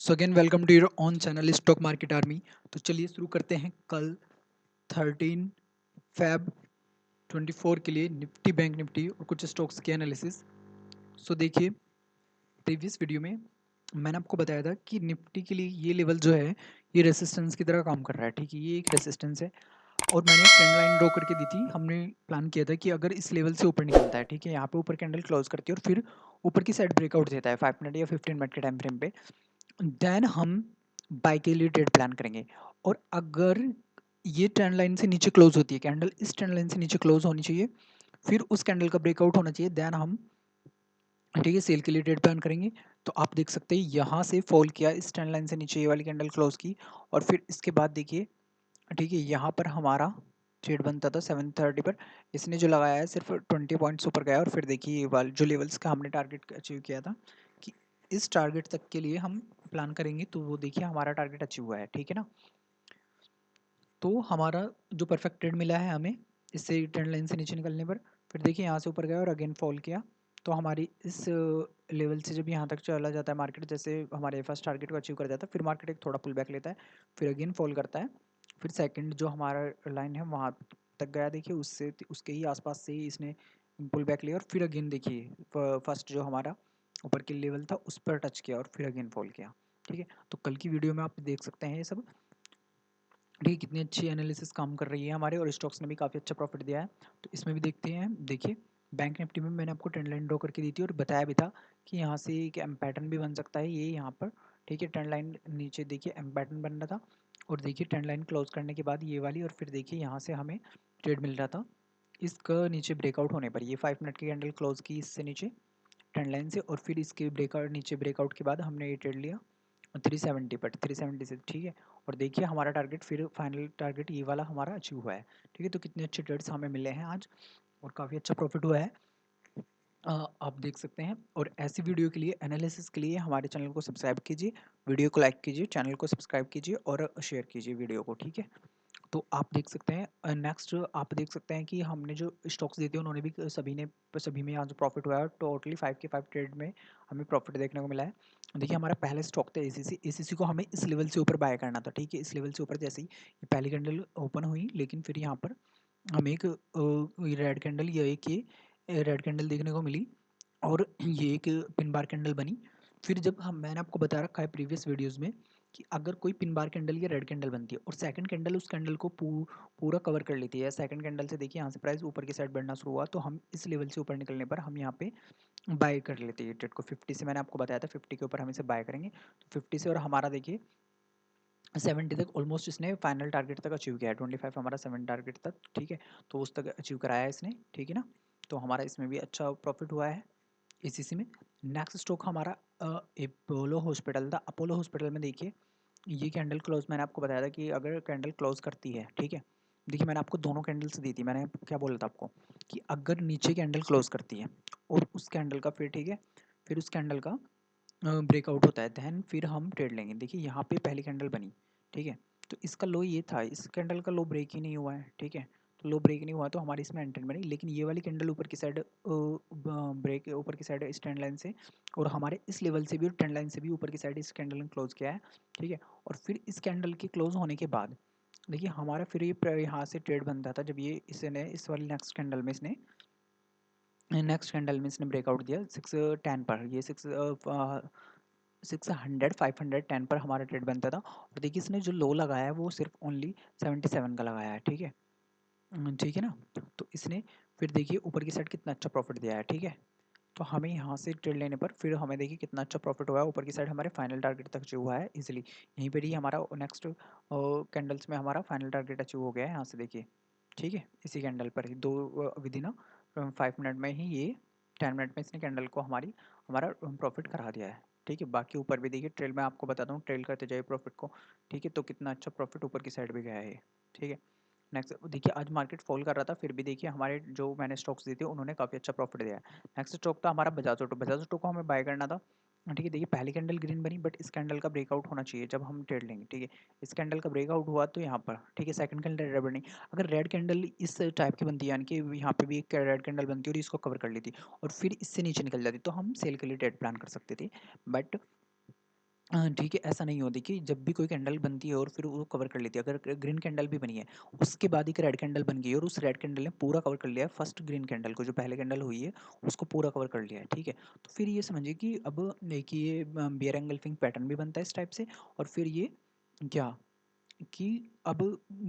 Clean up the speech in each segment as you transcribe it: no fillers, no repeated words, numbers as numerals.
So again welcome to your own channel stock market army. तो चलिए शुरू करते हैं कल 13 फैब 24 के लिए निफ्टी, बैंक निफ्टी और कुछ स्टॉक्स के एनालिसिस। सो देखिए, प्रीवियस वीडियो में मैंने आपको बताया था कि निफ्टी के लिए ये लेवल जो है ये रेसिस्टेंस की तरह काम कर रहा है। ठीक है, ये एक रेसिस्टेंस है और मैंने एक ट्रेंड लाइन ड्रॉ करके दी थी। हमने प्लान किया था कि अगर इस लेवल से ऊपर निकलता है, ठीक है, यहाँ पे ऊपर कैंडल क्लोज करती है और फिर ऊपर की साइड ब्रेकआउट देता है 5 मिनट या 15 मिनट के टाइम फ्रेम पे, देन हम बाय के लिए ट्रेड प्लान करेंगे। और अगर ये ट्रेंड लाइन से नीचे क्लोज होती है, कैंडल इस ट्रेंड लाइन से नीचे क्लोज होनी चाहिए, फिर उस कैंडल का ब्रेकआउट होना चाहिए, देन हम ठीक है सेल के लिए ट्रेड प्लान करेंगे। तो आप देख सकते हैं यहाँ से फॉल किया, इस ट्रेंड लाइन से नीचे ये वाली कैंडल क्लोज की और फिर इसके बाद देखिए, ठीक है, यहाँ पर हमारा ट्रेड बनता था 7:30 पर। इसने जो लगाया है सिर्फ 20 पॉइंट्स ऊपर गया और फिर देखिए ये वाले जो लेवल्स का हमने टारगेट अचीव किया था कि इस टारगेट तक के लिए हम प्लान करेंगे, तो वो देखिए हमारा टारगेट अचीव हुआ है। ठीक है ना, तो हमारा जो परफेक्ट ट्रेड मिला है हमें इससे ट्रेंड लाइन से नीचे निकलने पर। फिर देखिए यहाँ से ऊपर गया और अगेन फॉल किया, तो हमारी इस लेवल से जब यहाँ तक चला जाता है मार्केट, जैसे हमारे फर्स्ट टारगेट को अचीव कर जाता है, फिर मार्केट एक थोड़ा पुल बैक लेता है, फिर अगेन फॉल करता है, फिर सेकंड जो हमारा लाइन है वहाँ तक गया, देखिए उससे उसके ही आसपास से ही इसने पुल बैक लिया और फिर अगेन देखिए फर्स्ट जो हमारा ऊपर की लेवल था उस पर टच किया और फिर अगेन फॉल किया। ठीक है, तो कल की वीडियो में आप देख सकते हैं ये सब, ठीक है, कितनी अच्छी एनालिसिस काम कर रही है हमारे और स्टॉक्स ने भी काफ़ी अच्छा प्रॉफिट दिया है। तो इसमें भी देखते हैं, देखिए बैंक निफ्टी में मैंने आपको ट्रेंड लाइन ड्रॉ करके दी थी और बताया भी था कि यहाँ से एक एम पैटर्न भी बन सकता है, ये यहाँ पर, ठीक है, ट्रेंड लाइन नीचे देखिए एम पैटर्न बन रहा था और देखिए ट्रेंड लाइन क्लोज करने के बाद ये वाली, और फिर देखिए यहाँ से हमें ट्रेड मिल रहा था इसका नीचे ब्रेकआउट होने पर, ये 5 मिनट की कैंडल क्लोज की इससे नीचे ट्रेंड लाइन से, और फिर इसके ब्रेकआउट नीचे ब्रेकआउट के बाद हमने ये ट्रेड लिया 370 पर, 370 से, ठीक है। और देखिए हमारा टारगेट, फिर फाइनल टारगेट ये वाला हमारा अचीव हुआ है। ठीक है, तो कितने अच्छे ट्रेड्स हमें मिले हैं आज और काफ़ी अच्छा प्रॉफिट हुआ है, आप देख सकते हैं। और ऐसी वीडियो के लिए, एनालिसिस के लिए हमारे चैनल को सब्सक्राइब कीजिए, वीडियो को लाइक कीजिए, चैनल को सब्सक्राइब कीजिए और शेयर कीजिए वीडियो को। ठीक है, तो आप देख सकते हैं नेक्स्ट, आप देख सकते हैं कि हमने जो स्टॉक्स दिए थे उन्होंने भी सभी में आज प्रॉफिट हुआ है। टोटली 5 के 5 ट्रेड में हमें प्रॉफिट देखने को मिला है। देखिए हमारा पहला स्टॉक था एसीसी, एसीसी को हमें इस लेवल से ऊपर बाय करना था। ठीक है, इस लेवल से ऊपर जैसे ही ये पहली कैंडल ओपन हुई, लेकिन फिर यहाँ पर हमें एक रेड कैंडल, या एक ये रेड कैंडल देखने को मिली और ये एक पिन बार कैंडल बनी। फिर जब हम, मैंने आपको बता रखा है प्रीवियस वीडियोस में कि अगर कोई पिन बार कैंडल या रेड कैंडल बनती है और सेकंड कैंडल उस कैंडल को पूरा कवर कर लेती है, सेकंड कैंडल से देखिए यहाँ से प्राइस ऊपर की साइड बढ़ना शुरू हुआ, तो हम इस लेवल से ऊपर निकलने पर हम यहाँ पे बाय कर लेते हैं ट्रेड को 50 से। मैंने आपको बताया था 50 के ऊपर हम इसे बाय करेंगे, तो 50 से, और हमारा देखिए 70 तक ऑलमोस्ट इसने फाइनल टारगेट तक अचीव किया है, 25 हमारा 7 टारगेट तक। ठीक है, तो उस तक अचीव कराया है इसने। ठीक है ना, तो हमारा इसमें भी अच्छा प्रॉफिट हुआ है एसीसी में। नेक्स्ट स्टॉक हमारा अपोलो हॉस्पिटल था। अपोलो हॉस्पिटल में देखिए ये कैंडल क्लोज, मैंने आपको बताया था कि अगर कैंडल क्लोज करती है, ठीक है, देखिए मैंने आपको दोनों कैंडल्स दी थी, मैंने क्या बोला था आपको कि अगर नीचे कैंडल क्लोज करती है और उस कैंडल का फिर, ठीक है, फिर उस कैंडल का ब्रेकआउट होता है, दैन फिर हम ट्रेड लेंगे। देखिए यहाँ पे पहली कैंडल बनी, ठीक है, तो इसका लो ये था, इस कैंडल का लो ब्रेक ही नहीं हुआ है। ठीक है, तो लो ब्रेक नहीं हुआ तो हमारी इसमें एंट्री बनी, लेकिन ये वाली कैंडल ऊपर की साइड ब्रेक, ऊपर की साइड स्टैंड लाइन से और हमारे इस लेवल से भी और ट्रेंड लाइन से भी ऊपर की साइड इस कैंडल ने क्लोज किया है। ठीक है, और फिर इस कैंडल के क्लोज होने के बाद देखिए हमारा फिर ये यहाँ से ट्रेड बनता था जब ये इसने इस वाली नेक्स्ट कैंडल में इसने ब्रेकआउट दिया 610 पर, ये 510 पर हमारा ट्रेड बनता था। और देखिए इसने जो लो लगाया है वो सिर्फ ओनली 77 का लगाया है। ठीक है, ठीक है ना, तो इसने फिर देखिए ऊपर की साइड कितना अच्छा प्रॉफिट दिया है। ठीक है, तो हमें यहाँ से ट्रेड लेने पर फिर हमें देखिए कितना अच्छा प्रॉफिट हुआ है, ऊपर की साइड हमारे फाइनल टारगेट तक अचीव हुआ है इजीली। यहीं पर ही हमारा नेक्स्ट कैंडल्स में हमारा फाइनल टारगेट अचीव हो गया है यहाँ से देखिए। ठीक है, इसी कैंडल पर ही दो विदिन 5 मिनट में ही, ये 10 मिनट में इसने कैंडल को हमारा प्रॉफिट करा दिया है। ठीक है, बाकी ऊपर भी देखिए ट्रेल, मैं आपको बताता हूँ ट्रेल करते जाइए प्रॉफिट को। ठीक है, तो कितना अच्छा प्रॉफिट ऊपर की साइड भी गया है। ठीक है, नेक्स्ट देखिए आज मार्केट फॉल कर रहा था, फिर भी देखिए हमारे जो मैंने स्टॉक्स दिए थे उन्होंने काफ़ी अच्छा प्रॉफिट दिया है। नेक्स्ट स्टॉक था हमारा बजाज ऑटो, बजाज ऑटो को हमें बाय करना था। ठीक है, देखिए पहली कैंडल ग्रीन बनी बट इस कैंडल का ब्रेकआउट होना चाहिए जब हम ट्रेड लेंगे। ठीक है, इस कैंडल का ब्रेकआउट हुआ तो यहाँ पर, ठीक है, सेकंड कैंडल रेड बनी, अगर रेड कैंडल इस टाइप की बनती है, यानी कि यहाँ पे भी एक रेड कैंडल बनती और इसको कवर कर लेती और फिर इससे नीचे निकल जाती, तो हम सेल के लिए ट्रेड प्लान कर सकते थे। बट ठीक है, ऐसा नहीं हो, देखिए जब भी कोई कैंडल बनती है और फिर वो कवर कर लेती है, अगर ग्रीन कैंडल भी बनी है उसके बाद एक रेड कैंडल बन गई है और उस रेड कैंडल ने पूरा कवर कर लिया है फर्स्ट ग्रीन कैंडल को, जो पहले कैंडल हुई है उसको पूरा कवर कर लिया है, ठीक है। तो फिर ये समझिए कि अब देखिए बियर एंगल्फिंग पैटर्न भी बनता है इस टाइप से, और फिर ये क्या कि अब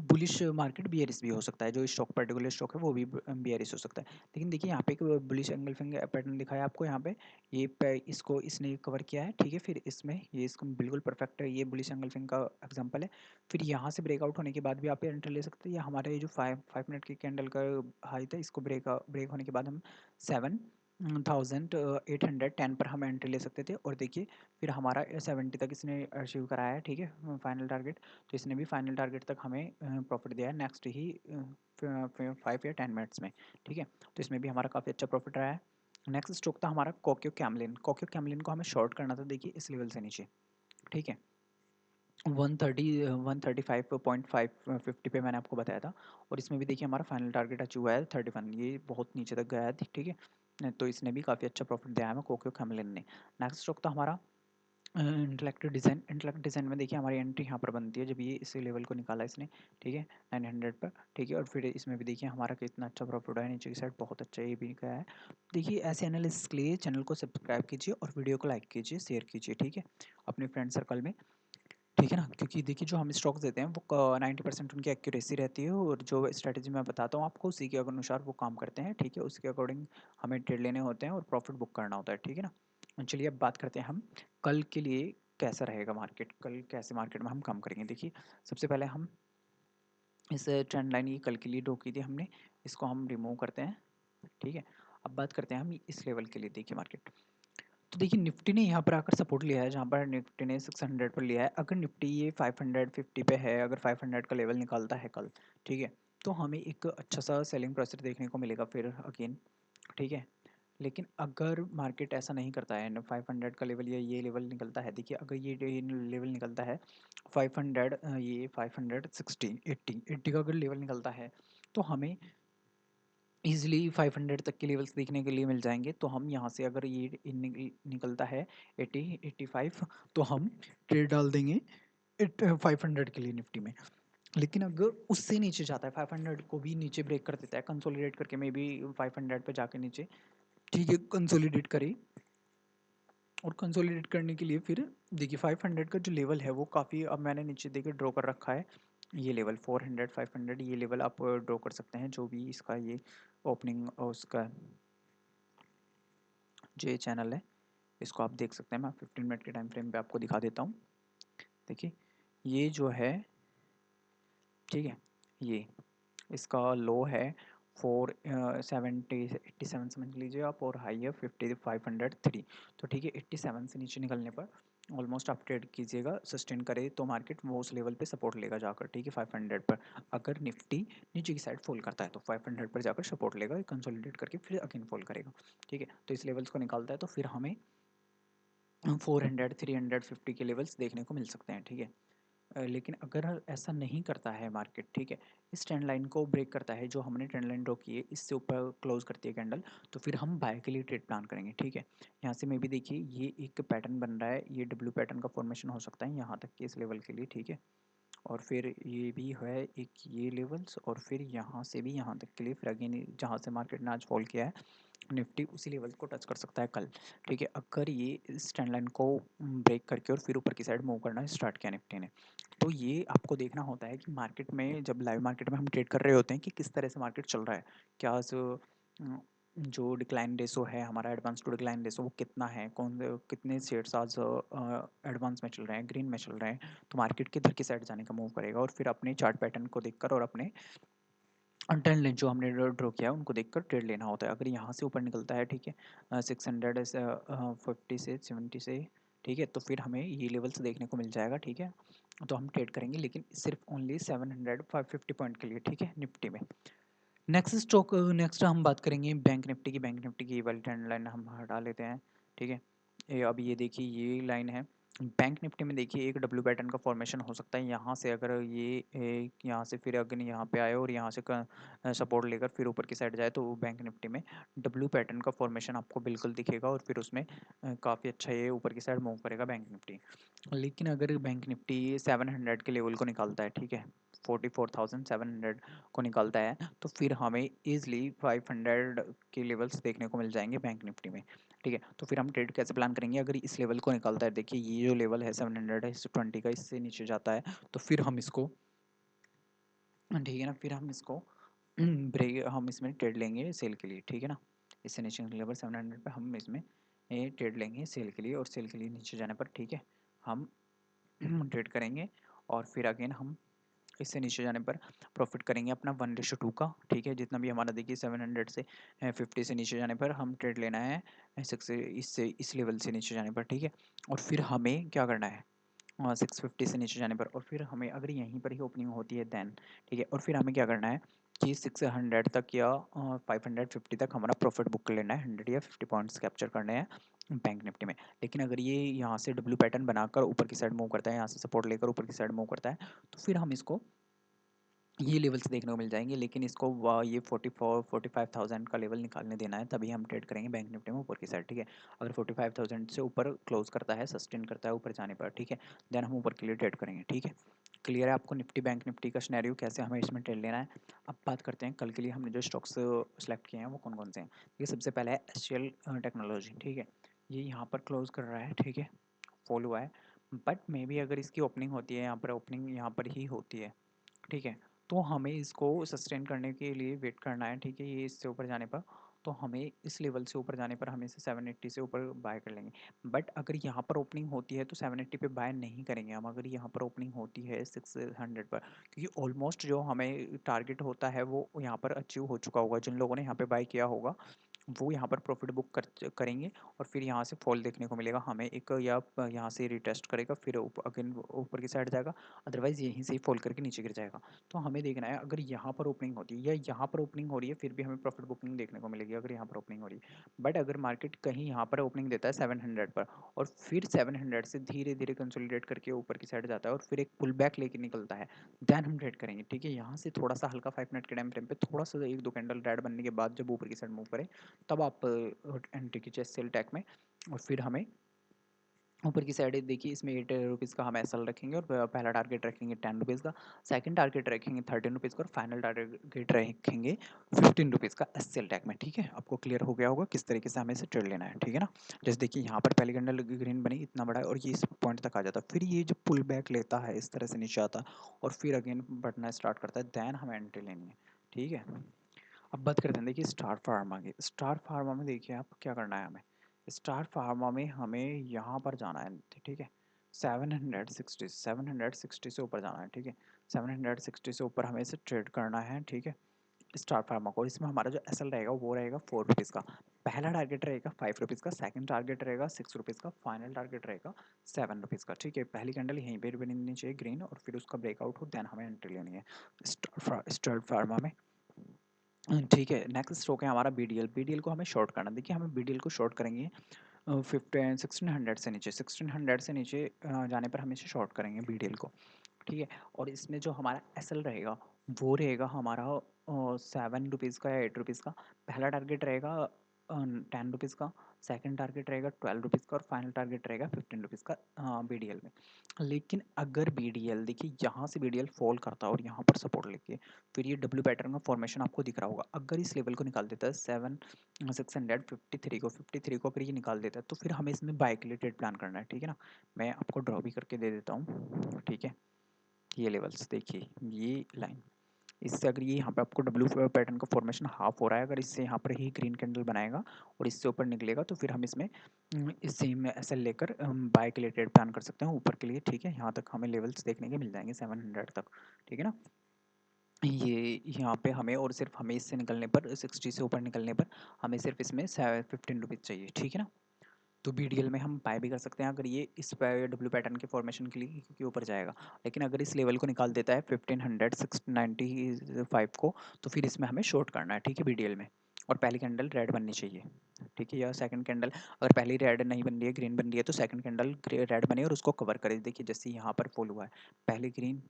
बुलिश मार्केट बियरिश भी हो सकता है, जो स्टॉक पर्टिकुलर स्टॉक है वो भी बियरिश हो सकता है। लेकिन देखिए यहाँ पे एक बुलिश एंगल्फिंग पैटर्न दिखाया आपको यहाँ पे, इसको इसने कवर किया है, ठीक है। फिर इसमें ये इसको बिल्कुल परफेक्ट है, ये बुलिश एंगल्फिंग का एग्जांपल है। फिर यहाँ से ब्रेकआउट होने के बाद भी आप एंट्री ले सकते हैं, या हमारे ये जो 5 मिनट की कैंडल का हाई था, इसको ब्रेक होने के बाद हम 7,810 पर हम एंट्री ले सकते थे, और देखिए फिर हमारा 70 तक इसने अचीव कराया है, ठीक है, फाइनल टारगेट। तो इसने भी फाइनल टारगेट तक हमें प्रॉफिट दिया है नेक्स्ट ही 5 या 10 मिनट्स में, ठीक है। तो इसमें भी हमारा काफ़ी अच्छा प्रॉफिट रहा है। नेक्स्ट स्टॉक था हमारा कोक्यो कैमलिन। कोक्यो कैमलिन को हमें शॉर्ट करना था, देखिए इस लेवल से नीचे, ठीक है, 135.550 पे मैंने आपको बताया था। और इसमें भी देखिए हमारा फाइनल टारगेट अचीव हुआ है 31, ये बहुत नीचे तक गया है, ठीक है। तो इसने भी काफ़ी अच्छा प्रॉफिट दिया है हमें कोक्यो कैमलिन ने। नेक्स्ट स्टॉक था हमारा इंटेलेक्ट डिज़ाइन में, देखिए हमारी एंट्री यहाँ पर बनती है जब ये इस लेवल को निकाला इसने, ठीक है, 900 पर, ठीक है। और फिर इसमें भी देखिए हमारा कितना अच्छा प्रॉफिट है, नीचे की साइड बहुत अच्छा ये भी गया है। देखिए ऐसे एनालिसिस के लिए चैनल को सब्सक्राइब कीजिए और वीडियो को लाइक कीजिए, शेयर कीजिए, ठीक है, अपने फ्रेंड सर्कल में, ठीक है ना। क्योंकि देखिए जो हम स्टॉक्स देते हैं वो 90% उनकी एक्यूरेसी रहती है, और जो स्ट्रैटेजी मैं बताता हूँ आपको उसी के अनुसार वो काम करते हैं, ठीक है। उसके अकॉर्डिंग हमें ट्रेड लेने होते हैं और प्रॉफिट बुक करना होता है, ठीक है ना। चलिए अब बात करते हैं हम कल के लिए कैसा रहेगा मार्केट, कल कैसे मार्केट में हम काम करेंगे। देखिए सबसे पहले हम इस ट्रेंड लाइन ये कल के लिए ड्रॉ की थी हमने, इसको हम रिमूव करते हैं, ठीक है। अब बात करते हैं हम इस लेवल के लिए, देखिए मार्केट, तो देखिए निफ्टी ने यहाँ पर आकर सपोर्ट लिया है, जहाँ पर निफ्टी ने 600 पर लिया है। अगर निफ्टी ये 550 पे है, अगर 500 का लेवल निकालता है कल, ठीक है, तो हमें एक अच्छा सा सेलिंग प्रेशर देखने को मिलेगा फिर अगेन, ठीक है। लेकिन अगर मार्केट ऐसा नहीं करता है ना, 500 का लेवल या ये लेवल निकलता है, देखिए अगर ये लेवल निकलता है 500, ये 516 80 का अगर लेवल निकलता है, तो हमें ईज़िली 500 तक के लेवल्स देखने के लिए मिल जाएँगे। तो हम यहाँ से अगर ये निकलता है 80, 85, तो हम ट्रेड डाल देंगे 500 के लिए निफ्टी में। लेकिन अगर उससे नीचे जाता है, 500 को भी नीचे ब्रेक कर देता है, कंसोलिडेट करके मे बी 500 पे जाके नीचे, ठीक है, कंसोलिडेट करे, और कंसोलिडेट करने के लिए फिर देखिए 500 का जो लेवल है वो काफ़ी, अब मैंने नीचे देखिए ड्रॉ कर रखा है, ये लेवल 400, 500, ये लेवल आप ड्रॉ कर सकते हैं, जो भी इसका ये ओपनिंग उसका जो ये चैनल है इसको आप देख सकते हैं। मैं 15 मिनट के टाइम फ्रेम पे आपको दिखा देता हूँ। देखिए ये जो है, ठीक है, ये इसका लो है 470 87 समझ लीजिए आप, और हाई है 503। तो ठीक है, 87 से नीचे निकलने पर ऑलमोस्ट आप ट्रेड कीजिएगा, सस्टेन करे तो मार्केट वो उस लेवल पे सपोर्ट लेगा जाकर, ठीक है, 500 पर। अगर निफ्टी नीचे की साइड फॉल करता है तो 500 पर जाकर सपोर्ट लेगा, कंसोलिडेट करके फिर अगेन फॉल करेगा, ठीक है। तो इस लेवल्स को निकालता है तो फिर हमें 400 350 के लेवल्स देखने को मिल सकते हैं, ठीक है। लेकिन अगर ऐसा नहीं करता है मार्केट, ठीक है, इस ट्रेंड लाइन को ब्रेक करता है, जो हमने ट्रेंड लाइन ड्रॉ की है इससे ऊपर क्लोज करती है कैंडल, तो फिर हम बाय के लिए ट्रेड प्लान करेंगे, ठीक है। यहाँ से मे भी देखिए ये एक पैटर्न बन रहा है, ये डब्ल्यू पैटर्न का फॉर्मेशन हो सकता है यहाँ तक के इस लेवल के लिए, ठीक है। और फिर ये भी है एक ये लेवल्स, और फिर यहाँ से भी यहाँ तक के लिए, फिर अगेन जहाँ से मार्केट ने आज फॉल किया है निफ्टी उसी लेवल को टच कर सकता है कल, ठीक है। अगर ये इस ट्रेंड लाइन को ब्रेक करके और फिर ऊपर की साइड मूव करना स्टार्ट किया निफ्टी ने, तो ये आपको देखना होता है कि मार्केट में जब लाइव मार्केट में हम ट्रेड कर रहे होते हैं कि किस तरह से मार्केट चल रहा है, क्या जो डिक्लाइन रेशो है हमारा, एडवांस टू डिक्लाइन रेशो वो कितना है, कितने शेयर्स आज एडवांस में चल रहे हैं, ग्रीन में चल रहे हैं, तो मार्केट किधर की साइड जाने का मूव करेगा, और फिर अपने चार्ट पैटर्न को देखकर और अपने ट्रेंड लाइन जो हमने ड्रॉ किया है उनको देखकर ट्रेड लेना होता है। अगर यहाँ से ऊपर निकलता है, ठीक है, 650 से 70 से, ठीक है, तो फिर हमें ये लेवल्स देखने को मिल जाएगा, ठीक है। तो हम ट्रेड करेंगे, लेकिन सिर्फ ओनली 700 550 पॉइंट के लिए, ठीक है, निफ्टी में। नेक्स्ट हम बात करेंगे बैंक निफ्टी की। बैंक निफ्टी की वाली ट्रेंड लाइन हम हटा लेते हैं, ठीक है। अब ये देखिए ये लाइन है, बैंक निफ्टी में देखिए एक डब्ल्यू पैटर्न का फॉर्मेशन हो सकता है यहाँ से, अगर ये यहाँ से फिर अगर यहाँ पे आए और यहाँ से सपोर्ट लेकर फिर ऊपर की साइड जाए, तो बैंक निफ्टी में डब्ल्यू पैटर्न का फॉर्मेशन आपको बिल्कुल दिखेगा और फिर उसमें काफ़ी अच्छा ये ऊपर की साइड मूव करेगा बैंक निफ्टी। लेकिन अगर बैंक निफ्टी 700 के लेवल को निकालता है, ठीक है, 44,700 को निकालता है, तो फिर हमें ईजिली 500 के लेवल्स देखने को मिल जाएंगे बैंक निफ्टी में। ठीक है, तो फिर हम ट्रेड कैसे प्लान करेंगे? अगर इस लेवल को निकालता है, देखिए ये जो लेवल है 700 है, 20 का, इससे नीचे जाता है तो फिर हम इसको, ठीक है ना, फिर हम इसको ब्रेक, हम इसमें ट्रेड लेंगे सेल के लिए, ठीक है ना। इससे नीचे लेवल 700 पे हम इसमें ट्रेड लेंगे सेल के लिए, और सेल के लिए नीचे जाने पर, ठीक है, हम ट्रेड करेंगे। और फिर अगेन हम इससे नीचे जाने पर प्रॉफिट करेंगे अपना 1:2 का, ठीक है, जितना भी हमारा देखिए 700 से 50 से नीचे जाने पर हम ट्रेड लेना है सिक्स, इससे इस लेवल से नीचे जाने पर, ठीक है। और फिर हमें क्या करना है 650 से नीचे जाने पर, और फिर हमें अगर यहीं पर ही ओपनिंग होती है देन, ठीक है, और फिर हमें क्या करना है कि 600 तक या 550 तक हमारा प्रॉफिट बुक कर लेना है, 100 या 50 पॉइंट्स कैप्चर करने हैं बैंक निफ्टी में। लेकिन अगर ये यहाँ से डब्ल्यू पैटर्न बनाकर ऊपर की साइड मूव करता है, यहाँ से सपोर्ट लेकर ऊपर की साइड मूव करता है, तो फिर हम इसको ये लेवल्स देखने को मिल जाएंगे। लेकिन इसको ये 45,000 का लेवल निकालने देना है, तभी हम ट्रेड करेंगे बैंक निफ्टी में ऊपर की साइड, ठीक है। अगर 45,000 से ऊपर क्लोज करता है, सस्टेन करता है ऊपर जाने पर, ठीक है, देन हम ऊपर के लिए ट्रेड करेंगे, ठीक है। क्लियर है आपको निफ्टी बैंक निफ्टी का सिनेरियो, कैसे हमें इसमें ट्रेड लेना है? अब बात करते हैं कल के लिए हमने जो स्टॉक्स सेलेक्ट किए हैं वो कौन कौन से हैं। ये सबसे पहले है एचसीएल टेक्नोलॉजी, ठीक है, ये यहाँ पर क्लोज कर रहा है, ठीक है, फॉल हुआ है, बट मे बी अगर इसकी ओपनिंग होती है, यहाँ पर ओपनिंग यहाँ पर ही होती है, ठीक है, तो हमें इसको सस्टेन करने के लिए वेट करना है, ठीक है। ये इससे ऊपर जाने पर, तो हमें इस लेवल से ऊपर जाने पर हमें इसे 780 से ऊपर बाय कर लेंगे। बट अगर यहाँ पर ओपनिंग होती है तो 780 पे बाय नहीं करेंगे हम, अगर यहाँ पर ओपनिंग होती है 600 पर, क्योंकि ऑलमोस्ट जो हमें टारगेट होता है वो यहाँ पर अचीव हो चुका होगा। जिन लोगों ने यहाँ पे बाय किया होगा वो यहाँ पर प्रॉफिट बुक करेंगे, और फिर यहाँ से फॉल देखने को मिलेगा हमें एक, या यहाँ से रिटेस्ट करेगा, फिर अगेन ऊपर की साइड जाएगा, अदरवाइज यहीं से ही फॉल करके नीचे गिर जाएगा। तो हमें देखना है अगर यहाँ पर ओपनिंग होती है या यहाँ पर ओपनिंग हो रही है, फिर भी हमें प्रॉफिट बुकिंग देखने को मिलेगी अगर यहाँ पर ओपनिंग हो रही है। बट अगर मार्केट कहीं यहाँ पर ओपनिंग देता है 700 पर, और फिर 700 से धीरे धीरे कंसोलिडेट करके ऊपर की साइड जाता है और फिर एक पुल बैक लेके निकलता है, देन हम ट्रेड करेंगे, ठीक है। यहाँ से थोड़ा सा हल्का 5 मिनट के टाइम फ्रेम पे थोड़ा सा 1-2 कैंडल रेड बनने के बाद जब ऊपर की साइड मूव करे, तब आप एंट्री कीजिए सेल टैग में। और फिर हमें ऊपर की साइड देखिए इसमें 8 रुपीज़ का हम एसएल रखेंगे, और पहला टारगेट रखेंगे 10 रुपीज़ का, सेकंड टारगेट रखेंगे 13 रुपीज़ का, और फाइनल टारगेट रखेंगे 15 रुपीज़ का एसएल टैग में, ठीक है। आपको क्लियर हो गया होगा किस तरीके से हमें इसे ट्रेड लेना है, ठीक है ना। जैसे देखिए यहाँ पर पहली कैंडल ग्रीन बनी, इतना बड़ा है, और ये इस पॉइंट तक आ जाता है, फिर ये जो पुल बैक लेता है इस तरह से नीचे आता है और फिर अगेन बढ़ना स्टार्ट करता है, देन हमें एंट्री लेनी है, ठीक है। अब बात करते हैं देखिए स्टार फार्मा की। स्टार फार्मा में देखिए आप क्या करना है हमें, स्टार फार्मा में हमें यहाँ पर जाना है, ठीक है, 760 से ऊपर जाना है, ठीक है, 760 से ऊपर हमें इसे ट्रेड करना है, ठीक है, स्टार फार्मा को। इसमें हमारा जो एसएल रहेगा वो रहेगा 4 रुपीज़ का, पहला टारगेट रहेगा 5 रुपीज़ का, सेकंड टारगेट रहेगा 6 रुपीज़ का, फाइनल टारगेट रहेगा 7 रुपीज़ का, ठीक है। पहली कैंडल यहीं पर बननी चाहिए ग्रीन, और फिर उसका ब्रेकआउट हो, देन हमें एंट्री लेनी है स्टार फार्मा में, ठीक है। नेक्स्ट स्टॉक है हमारा बीडीएल। बीडीएल को हमें शॉर्ट करना, देखिए हमें बीडीएल को शॉर्ट करेंगे 1600 से नीचे, 1600 से नीचे जाने पर हम इसे शॉर्ट करेंगे बीडीएल को, ठीक है। और इसमें जो हमारा एसएल रहेगा वो रहेगा हमारा 7 रुपीज़ का या 8 रुपीज़ का, पहला टारगेट रहेगा 10 रुपीज़ का, सेकंड टारगेट रहेगा 12 रुपीज़ का, और फाइनल टारगेट रहेगा 15 रुपीज़ का बीडीएल में। लेकिन अगर बीडीएल देखिए यहाँ से बीडीएल फॉल करता है और यहाँ पर सपोर्ट लेके, फिर ये डब्ल्यू पैटर्न का फॉर्मेशन आपको दिख रहा होगा, अगर इस लेवल को निकाल देता है 653 को अगर ये निकाल देता है, तो फिर हमें इसमें बाय के लिए ट्रेड प्लान करना है, ठीक है ना। मैं आपको ड्रॉ भी करके दे देता हूँ, ठीक है। ये लेवल्स देखिए, ये लाइन, इससे अगर ये यहाँ पे आपको डब्ल्यू पैटर्न का फॉर्मेशन हाफ हो रहा है, अगर इससे यहाँ पर ही ग्रीन कैंडल बनाएगा और इससे ऊपर निकलेगा, तो फिर हम इसमें इस सेम एसएल लेकर बाय के लिए ट्रेड प्लान कर सकते हैं ऊपर के लिए, ठीक है। यहाँ तक हमें लेवल्स देखने के मिल जाएंगे 700 तक, ठीक है ना। ये यहाँ पे हमें, और सिर्फ हमें इससे निकलने पर 60 से ऊपर निकलने पर हमें सिर्फ इसमें 15 रुपीज़ चाहिए, ठीक है ना। तो बीडीएल में हम बाय भी कर सकते हैं अगर ये इस डब्ल्यू पैटर्न के फॉर्मेशन के लिए, क्योंकि ऊपर जाएगा। लेकिन अगर इस लेवल को निकाल देता है 1500 695 को, तो फिर इसमें हमें शॉर्ट करना है, ठीक है, बीडीएल में। और पहली कैंडल रेड बननी चाहिए, ठीक है, या सेकंड कैंडल अगर पहली रेड नहीं बन रही है, ग्रीन बन रही है, तो सेकंड कैंडल रेड बने और उसको कवर करे। देखिए जैसे यहाँ पर फॉल हुआ है, पहले ग्रीन,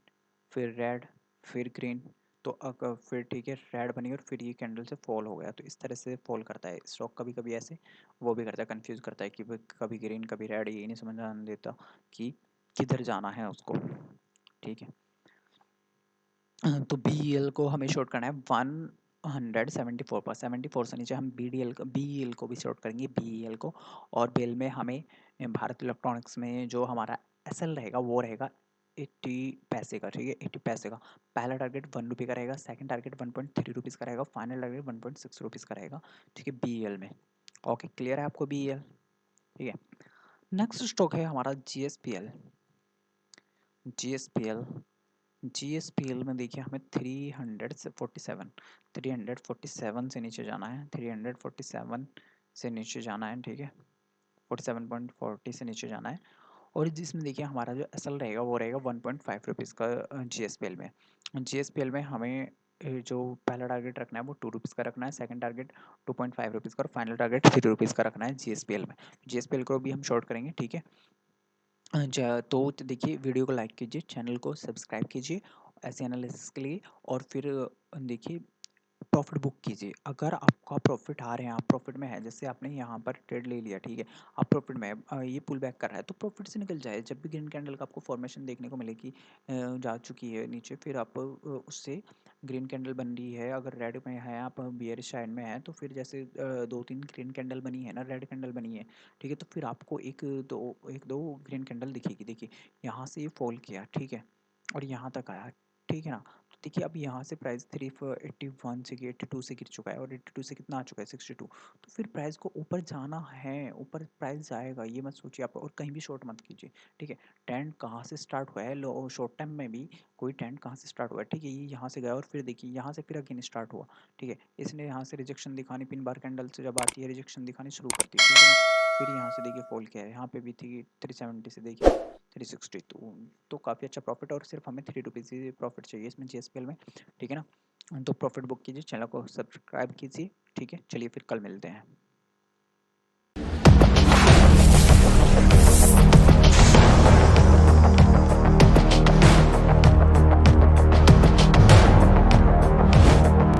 फिर रेड, फिर ग्रीन, तो फिर ठीक है रेड बनी और फिर ये कैंडल से फॉल हो गया। तो इस तरह से फॉल करता है स्टॉक, कभी कभी ऐसे वो भी करता है, कंफ्यूज करता है कि कभी ग्रीन कभी रेड, ये नहीं समझ आने देता कि किधर जाना है उसको, ठीक है। तो BEL को हमें शॉर्ट करना है 174 पर, 74 से नीचे हम BEL को भी शॉर्ट करेंगे, BEL को। और बेल में हमें भारत इलेक्ट्रॉनिक्स में जो हमारा SL रहेगा वो रहेगा 80 पैसे का, ठीक है, 80 पैसे का। पहला टारगेट 1 रुपये का रहेगा, सेकंड टारगेट 1.3 रुपीज़ का रहेगा, फाइनल टारगेट 1.6 रुपीज़ का रहेगा, ठीक है, BEL में। ओके, क्लियर है आपको BEL, ठीक है। नेक्स्ट स्टॉक है हमारा GSPL। GSPL GSPL में देखिए हमें 347 से नीचे जाना है, 347 से नीचे जाना है, ठीक है, 47.40 से नीचे जाना है। और जिसमें देखिए हमारा जो एसएल रहेगा वो रहेगा 1.5 रुपीज़ का। GSPL में हमें जो पहला टारगेट रखना है वो 2 रुपीज़ का रखना है, सेकंड टारगेट 2.5 रुपीज़ का और फाइनल टारगेट 3 रुपीज़ का रखना है GSPL में। GSPL को भी हम शॉर्ट करेंगे, ठीक है। तो देखिए वीडियो को लाइक कीजिए, चैनल को सब्सक्राइब कीजिए ऐसे एनालिसिस के लिए। और फिर देखिए प्रॉफिट बुक कीजिए। अगर आपका प्रॉफिट आ रहे हैं, आप प्रॉफिट में है, जैसे आपने यहाँ पर ट्रेड ले लिया, ठीक है, आप प्रॉफिट में है, ये पुल बैक कर रहा है तो प्रॉफिट से निकल जाए। जब भी ग्रीन कैंडल का आपको फॉर्मेशन देखने को मिलेगी जा चुकी है नीचे, फिर आप उससे ग्रीन कैंडल बन रही है, अगर रेड में है, आप बियरिश साइड में है, तो फिर जैसे 2-3 ग्रीन कैंडल बनी है ना, रेड कैंडल बनी है, ठीक है, तो फिर आपको एक दो ग्रीन कैंडल दिखेगी। देखिए यहाँ से ये फॉल किया, ठीक है, और यहाँ तक आया, ठीक है ना। तो देखिए अब यहाँ से प्राइस 381 से 82 से गिर चुका है और 82 से कितना आ चुका है 62। तो फिर प्राइस को ऊपर जाना है, ऊपर प्राइस जाएगा, ये मत सोचिए आप, और कहीं भी शॉर्ट मत कीजिए, ठीक है। ट्रेंड कहाँ से स्टार्ट हुआ है, लो शॉर्ट टाइम में भी कोई ट्रेंड कहाँ से स्टार्ट हुआ है, ठीक है, ये यहाँ से गया और फिर देखिए यहाँ से फिर अगेन स्टार्ट हुआ, ठीक है। इसने यहाँ से रिजेक्शन दिखानी, पिन बार कैंडल से जब आती है रिजेक्शन दिखानी शुरू करती है, ठीक है ना। फिर यहाँ से देखिए फॉल किया है, यहाँ पे भी थी 370 से देखिए 360, तो काफ़ी अच्छा प्रॉफिट, और सिर्फ हमें 3 रुपीज़ ही प्रॉफिट चाहिए इसमें GSPL में, ठीक है ना। तो प्रॉफिट बुक कीजिए, चैनल को सब्सक्राइब कीजिए, ठीक है। चलिए फिर कल मिलते हैं।